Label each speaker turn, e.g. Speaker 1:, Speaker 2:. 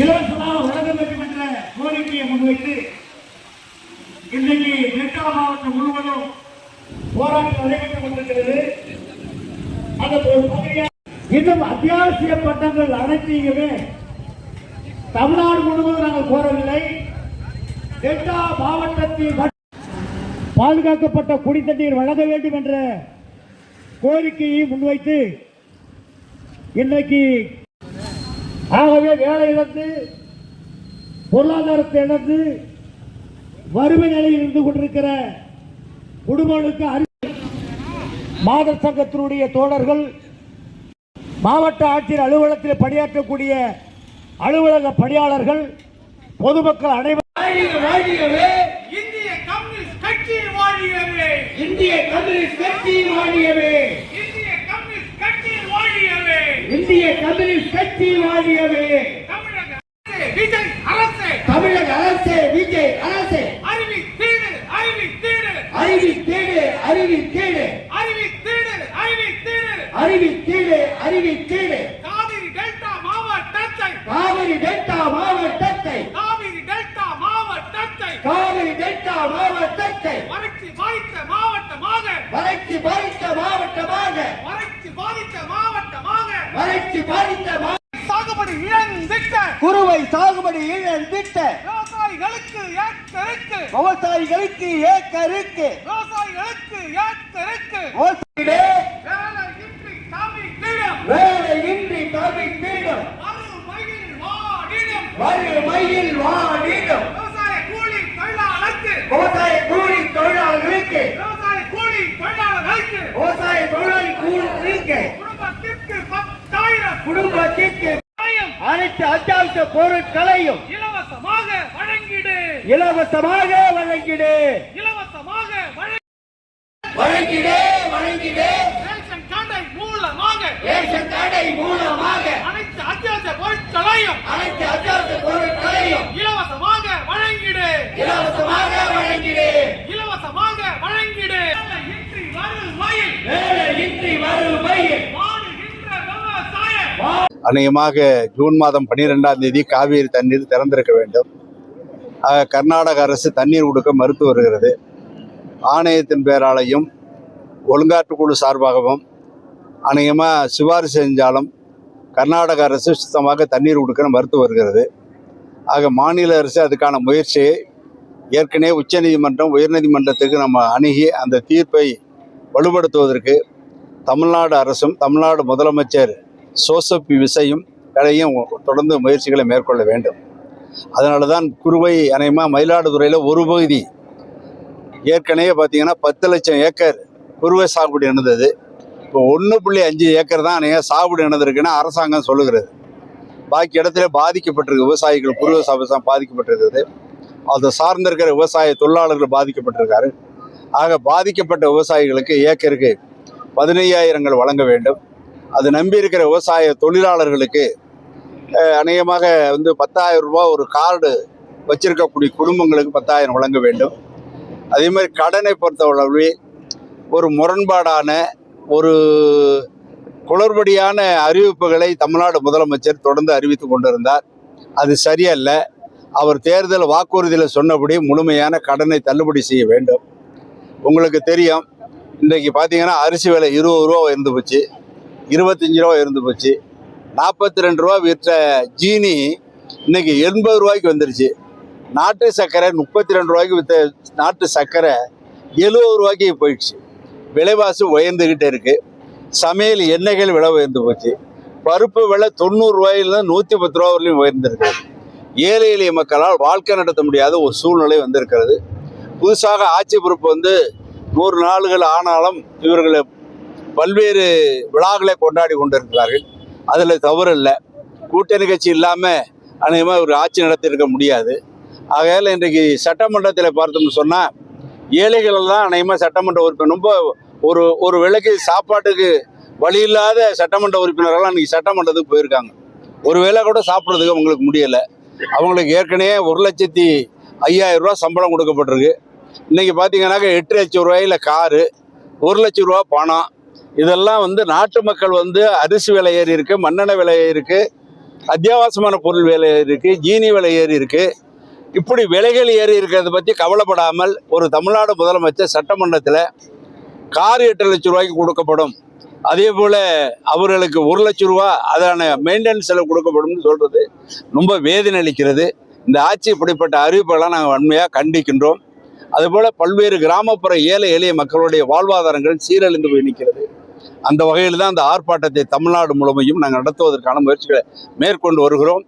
Speaker 1: இலவசமாக வழங்க வேண்டும் என்ற கோரிக்கையை முன்வைத்து இன்றைக்கு டெல்டா மாவட்டம் முழுவதும் போராட்டம் நடைபெற்றுக் கொண்டிருக்கிறது. இன்னும் அத்தியாவசிய பட்டங்கள் அனைத்தையுமே தமிழ்நாடு முழுவதும் நாங்கள் கோரவில்லை. டெல்டா மாவட்டத்தில் பாதுகாக்கப்பட்ட குடித்தண்ணீர் வழங்க வேண்டும் என்ற கோரிக்கையை முன்வைத்து இன்றைக்கு ஆகவே வேலை இழந்து பொருளாதாரத்தை இழந்து வறுமை நிலையில் இருந்து கொண்டிருக்கிற குடும்பங்களுக்கு மாதர் சங்கத்தினுடைய தோழர்கள், மாவட்ட ஆட்சியர் அலுவலகத்தில் பணியாற்றக்கூடிய அலுவலக பணியாளர்கள், பொதுமக்கள் அனைவரும்
Speaker 2: இந்திய கம்யூனிஸ்ட் கட்சி வாழியவே,
Speaker 1: இந்திய கம்யூனிஸ்ட் கட்சி வாழியவே,
Speaker 2: இந்திய கம்யூனிஸ்ட் கட்சி வாழியவே,
Speaker 1: இந்திய கம்யூனிஸ்ட் கட்சி வாழியவே.
Speaker 2: தமிழக அரசே, விஜய் அரசே,
Speaker 1: தமிழக அரசே, விஜய் அரசே,
Speaker 2: அறிவித்தீடு, அறிவித்தீடு,
Speaker 1: அறிவித்தீடு, அறிவித்தீடு,
Speaker 2: அறிவித்தீடு, அறிவித்தீடு,
Speaker 1: அறிவித்தீடு, அறிவித்தீடு.
Speaker 2: காவிரி டெல்டா மாவட்டத்தை,
Speaker 1: காவிரி டெல்டா மாவட்டத்தை,
Speaker 2: காவிரி டெல்டா மாவட்டத்தை,
Speaker 1: காவிரி டெல்டா மாவட்டத்தை
Speaker 2: வறட்சி பாதித்த மாவட்டமாக,
Speaker 1: வறட்சி பாதித்த மாவட்டமாக,
Speaker 2: வறட்சி பாதித்த மாவட்டமாக,
Speaker 1: வறட்சி பாதித்த
Speaker 2: சாகுபடி இழந்திட்ட
Speaker 1: குறுவை சாகுபடி இழந்திட்ட
Speaker 2: விவசாயிகளுக்கு ஏக்கருக்கு,
Speaker 1: விவசாயிகளுக்கு ஏக்கருக்கு,
Speaker 2: விவசாயிகளுக்கு ஏக்கருக்கு
Speaker 1: விவசாயிகளே
Speaker 2: வேலையின்றி தவித்திடும்,
Speaker 1: வேலையின்றி தவித்திடும்,
Speaker 2: வறுமையில் வாடிடும்,
Speaker 1: வறுமையில் வாடிடும்
Speaker 2: விவசாய கூலி தொழிலாளருக்கு,
Speaker 1: விவசாய கூலி தொழிலாளர்களுக்கு,
Speaker 2: விவசாய கூலி தொழிலாளர்களுக்கு
Speaker 1: விவசாய தொழிலாளி கூலிக்கு,
Speaker 2: குடும்பத்திற்கு 10,000
Speaker 1: குடும்பத்திற்கு அனைத்து அத்தியாவசிய பொருட்களையும்
Speaker 2: இலவசமாக வழங்கிடு,
Speaker 1: இலவசமாக வழங்கிடு,
Speaker 2: இலவசமாக
Speaker 1: வழங்கிடு, வழங்கிடு.
Speaker 2: ரேஷன் கடை மூலமாக,
Speaker 1: ரேஷன் கடை மூலமாக
Speaker 2: அனைத்து அத்தியாவசிய பொருட்களையும்,
Speaker 1: அனைத்து அத்தியாவசிய பொருட்களையும்
Speaker 2: இலவசமாக வழங்கிடு,
Speaker 1: இலவசமாக வழங்கிடு,
Speaker 2: இலவசமாக வழங்கிடு. இன்றி வறுமையில்,
Speaker 1: வேலையின்றி வறுமையில்
Speaker 2: வாடுகின்ற விவசாய
Speaker 3: அநேகமாக ஜூன் மாதம் 12ஆம் தேதி காவிரி தண்ணீர் திறந்திருக்க வேண்டும். கர்நாடக அரசு தண்ணீர் கொடுக்க மறுத்து வருகிறது. ஆணையத்தின் பேராலையும் ஒழுங்காற்றுக்குழு சார்பாகவும் அநேகமாக சிபாரிசு செஞ்சாலும் கர்நாடக அரசு சுத்தமாக தண்ணீர் கொடுக்க மறுத்து வருகிறது. ஆக மாநில அரசு அதுக்கான முயற்சியை ஏற்கனவே உச்சநீதிமன்றம், உயர்நீதிமன்றத்துக்கு நம்ம அணுகி அந்த தீர்ப்பை வலுப்படுத்துவதற்கு தமிழ்நாடு அரசும் தமிழ்நாடு முதலமைச்சர் ஜோசப் விஜயும் தொடர்ந்து முயற்சிகளை மேற்கொள்ள வேண்டும். அதனால தான் குறுவை அநேகமாக மயிலாடுதுறையில் ஒரு பகுதி ஏற்கனவே பார்த்தீங்கன்னா 10 லட்சம் ஏக்கர் குறுவை சாகுபடி நடந்தது. இப்போ 1.5 ஏக்கர் தான் அநேக சாகுபடி நடந்திருக்குன்னு அரசாங்கம் சொல்லுகிறது. பாக்கி இடத்துல பாதிக்கப்பட்டிருக்கு, விவசாயிகள் குறுவை சாகுபடி பாதிக்கப்பட்டிருக்கிறது. அதை சார்ந்திருக்கிற விவசாய தொழிலாளர்கள் பாதிக்கப்பட்டிருக்காரு. ஆக பாதிக்கப்பட்ட விவசாயிகளுக்கு ஏக்கருக்கு 15,000 வழங்க வேண்டும். அது நம்பி இருக்கிற விவசாய தொழிலாளர்களுக்கு அநேகமாக 10,000 ரூபாய் ஒரு கார்டு வச்சிருக்கக்கூடிய குடும்பங்களுக்கு 10,000 வழங்க வேண்டும். அதே மாதிரி கடனை பொறுத்தவரை ஒரு முரண்பாடான ஒரு குளறுபடியான அறிவிப்புகளை தமிழ்நாடு முதலமைச்சர் தொடர்ந்து அறிவித்து கொண்டிருந்தார். அது சரியல்ல. அவர் தேர்தல் வாக்குறுதியில் சொன்னபடி முழுமையான கடனை தள்ளுபடி செய்ய வேண்டும். உங்களுக்கு தெரியும், இன்றைக்கு பார்த்தீங்கன்னா அரிசி விலை 20 ரூபா இருந்து போச்சு, 25 ரூபா இருந்து போச்சு. 42 ரூபா விற்ற ஜீனி இன்னைக்கு 80 ரூபாய்க்கு வந்துருச்சு. நாட்டு சர்க்கரை 32 ரூபாய்க்கு விற்ற நாட்டு சர்க்கரை 70 ரூபாய்க்கு போயிடுச்சு. விலைவாசி உயர்ந்துக்கிட்டே இருக்கு. சமையல் எண்ணெய்கள் விலை உயர்ந்து போச்சு. பருப்பு விலை 90 ரூபாயிலிருந்து 110 ரூபா வரையிலும் உயர்ந்திருக்கு. ஏழை எளிய மக்களால் வாழ்க்கை நடத்த முடியாத ஒரு சூழ்நிலை வந்திருக்கிறது. புதுசாக ஆட்சி பொறுப்பு 100 நாள்கள் ஆனாலும் இவர்கள் பல்வேறு விழாக்களை கொண்டாடி கொண்டிருக்கிறார்கள். அதில் தவறு இல்லை. கூட்டணி கட்சி இல்லாமல் அநேகமாக ஒரு ஆட்சி நடத்தியிருக்க முடியாது. ஆகையால் இன்றைக்கு சட்டமன்றத்தில் பார்த்தோம்னு சொன்னால் ஏழைகளெல்லாம் அநேகமாக சட்டமன்ற உறுப்பினர் ரொம்ப ஒரு வேளைக்கு சாப்பாட்டுக்கு வழி இல்லாத சட்டமன்ற உறுப்பினர்கள்லாம் இன்றைக்கி சட்டமன்றத்துக்கு போயிருக்காங்க. ஒரு வேளை கூட சாப்பிட்றதுக்கு அவங்களுக்கு முடியலை. அவங்களுக்கு ஏற்கனவே 1,05,000 ரூபா சம்பளம் கொடுக்கப்பட்டிருக்கு. இன்றைக்கி பார்த்தீங்கன்னாக்கா 8 லட்சம் ரூபாயில் காரு, 1 லட்சம் ரூபா பணம், இதெல்லாம் நாட்டு மக்கள் அரிசி விலை ஏறி இருக்குது, மண்ணெண்ணெய் விலை ஏறி இருக்குது, அத்தியாவசியமான பொருள் விலை ஏறி இருக்கு, ஜீனி விலை ஏறி இருக்கு. இப்படி விலைகள் ஏறி இருக்கிறத பற்றி கவலைப்படாமல் ஒரு தமிழ்நாடு முதலமைச்சர் சட்டமன்றத்தில் கார் 8 லட்சம் ரூபாய்க்கு கொடுக்கப்படும், அதே போல் அவர்களுக்கு 1 லட்சம் ரூபா அதான மெயின்டெனன்ஸ் செலவு கொடுக்கப்படும் சொல்கிறது ரொம்ப வேதனை அளிக்கிறது. இந்த ஆட்சி இப்படிப்பட்ட அறிவிப்புகளாக நாங்கள் வன்மையாக கண்டிக்கின்றோம். அதுபோல் பல்வேறு கிராமப்புற ஏழை எளிய மக்களுடைய வாழ்வாதாரங்கள் சீரழிந்து போய் நிற்கிறது. அந்த வகையில் தான் அந்த ஆர்ப்பாட்டத்தை தமிழ்நாடு முழுமையும் நாங்கள் நடத்துவதற்கான முயற்சிகளை மேற்கொண்டு வருகிறோம்.